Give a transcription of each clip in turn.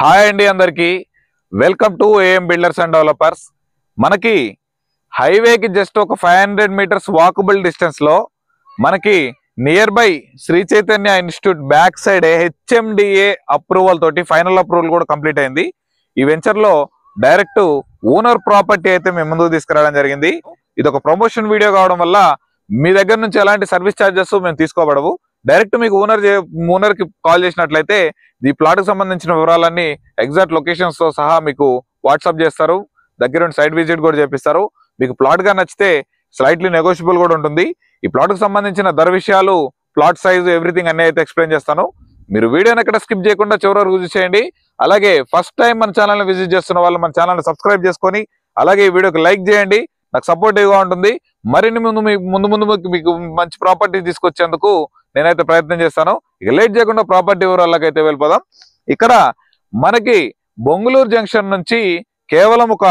Hi అండి అందరికి welcome to AM builders and developers. మనకి హైవేకి జస్ట్ ఒక 500 మీటర్స్ వాకబుల్ డిస్టెన్స్ లో మనకి near by Sri Chaitanya institute back side HMDA approval తోటి ఫైనల్ అప్రూవల్ కూడా కంప్లీట్ అయింది. ఈ వెంచర్ లో డైరెక్ట్ ఓనర్ ప్రాపర్టీ అయితే మేము ముందుకు తీసుకురావడం జరిగింది. ఇది ఒక ప్రమోషన్ వీడియో కావడం వల్ల మీ దగ్గర నుంచి ఎలాంటి సర్వీస్ ఛార్జెస్ మేము తీసుకోబడవు. డైరెక్ట్ మీకు ఓనర్ కి కాల్ చేసినట్లయితే ఈ ప్లాట్ కి సంబంధించిన వివరాలన్నీ ఎగ్జాక్ట్ లొకేషన్స్ తో సహా మీకు వాట్సాప్ చేస్తారు. దగ్గర సైట్ విజిట్ కూడా చేపిస్తారు. మీకు ప్లాట్ గా నచ్చితే స్లైట్లీ నెగోషియబుల్ కూడా ఉంటుంది. ఈ ప్లాట్ కు సంబంధించిన ధర విషయాలు, ప్లాట్ సైజు, ఎవ్రీథింగ్ అన్ని అయితే ఎక్స్ప్లెయిన్ చేస్తాను. మీరు వీడియోని ఎక్కడ స్కిప్ చేయకుండా చివరి వరకు చూసేయండి. అలాగే ఫస్ట్ టైం మన ఛానల్ ని విజిట్ చేస్తున్న వాళ్ళు మన ఛానల్ ని సబ్స్క్రైబ్ చేసుకొని అలాగే ఈ వీడియోకి లైక్ చేయండి. నాకు సపోర్టివ్ గా ఉంటుంది. మరిన్ని ముందు మీకు మంచి ప్రాపర్టీ తీసుకొచ్చేందుకు నేనైతే ప్రయత్నం చేస్తాను. ఇక లేట్ చేయకుండా ప్రాపర్టీ వివరాలకైతే వెళ్ళిపోదాం. ఇక్కడ మనకి బొంగుళూరు జంక్షన్ నుంచి కేవలం ఒక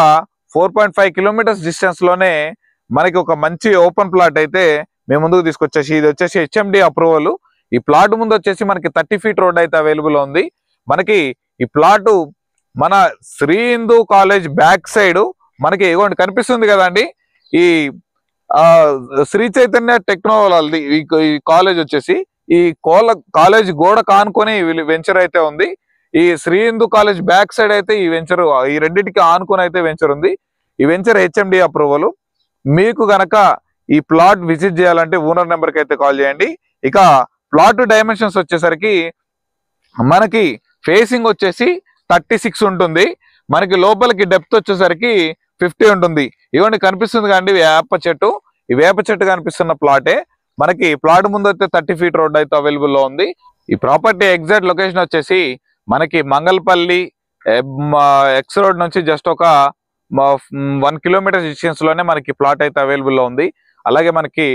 4.5 కిలోమీటర్స్ డిస్టెన్స్ లోనే మనకి ఒక మంచి ఓపెన్ ప్లాట్ అయితే మేము ముందుకు తీసుకొచ్చేసి, ఇది వచ్చేసి హెచ్ఎండి అప్రూవల్. ఈ ప్లాట్ ముందు వచ్చేసి మనకి 30 ఫీట్ రోడ్ అయితే అవైలబుల్ ఉంది. మనకి ఈ ప్లాట్ మన Sri Hindu college back side మనకి ఇగోండి కనిపిస్తుంది కదండి. ఈ శ్రీ చైతన్య టెక్నాలజీ ఈ కాలేజ్ వచ్చేసి ఈ కాలేజ్ గోడ కానుకొని వెంచర్ అయితే ఉంది. ఈ Sri Hindu college back side అయితే ఈ వెంచర్, ఈ రెండింటికి ఆనుకొని అయితే వెంచర్ ఉంది. ఈ వెంచర్ హెచ్ఎండి అప్రూవల్. మీకు గనక ఈ ప్లాట్ విజిట్ చేయాలంటే ఓనర్ నెంబర్ కి అయితే కాల్ చేయండి. ఇక ప్లాట్ డైమెన్షన్స్ వచ్చేసరికి మనకి ఫేసింగ్ వచ్చేసి 36 ఉంటుంది. మనకి లోపలికి డెప్త్ వచ్చేసరికి 50 ఉంటుంది. ఇవన్నీ కనిపిస్తుంది కండి వేప చెట్టు. ఈ వేప చెట్టు కనిపిస్తున్న ప్లాటే. మనకి ప్లాట్ ముందు అయితే 30 ఫీట్ రోడ్ అయితే అవైలబుల్ లో ఉంది. ఈ ప్రాపర్టీ ఎగ్జాక్ట్ లొకేషన్ వచ్చేసి మనకి మంగళపల్లి ఎక్స్ రోడ్ నుంచి జస్ట్ ఒక 1 కిలోమీటర్ డిస్టెన్స్ లోనే మనకి ప్లాట్ అయితే అవైలబుల్ లో ఉంది. అలాగే మనకి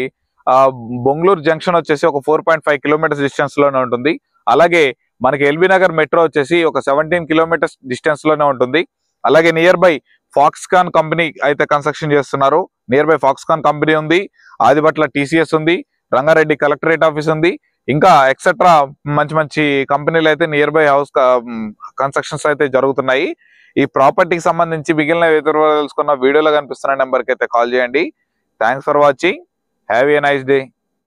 బొంగుళూరు జంక్షన్ వచ్చేసి ఒక 4.5 కిలోమీటర్స్ డిస్టెన్స్ లోనే ఉంటుంది. అలాగే మనకి ఎల్బీ నగర్ మెట్రో వచ్చేసి ఒక 17 కిలోమీటర్స్ డిస్టెన్స్ లోనే ఉంటుంది. అలాగే నియర్ బై ఫాక్స్కాన్ కంపెనీ అయితే కన్స్ట్రక్షన్ చేస్తున్నారు. నియర్ బై ఫాక్స్కాన్ కంపెనీ ఉంది, ఆదిబట్ల టీసీఎస్ ఉంది, రంగారెడ్డి కలెక్టరేట్ ఆఫీస్ ఉంది, ఇంకా ఎక్సెట్రా మంచి మంచి కంపెనీలు అయితే నియర్ బై హౌస్ కన్స్ట్రక్షన్స్ అయితే జరుగుతున్నాయి. ఈ ప్రాపర్టీకి సంబంధించి మిగిలిన తెలుసుకున్న వీడియోలో కనిపిస్తున్న నెంబర్కి అయితే కాల్ చేయండి. Thanks for watching. Have a nice day.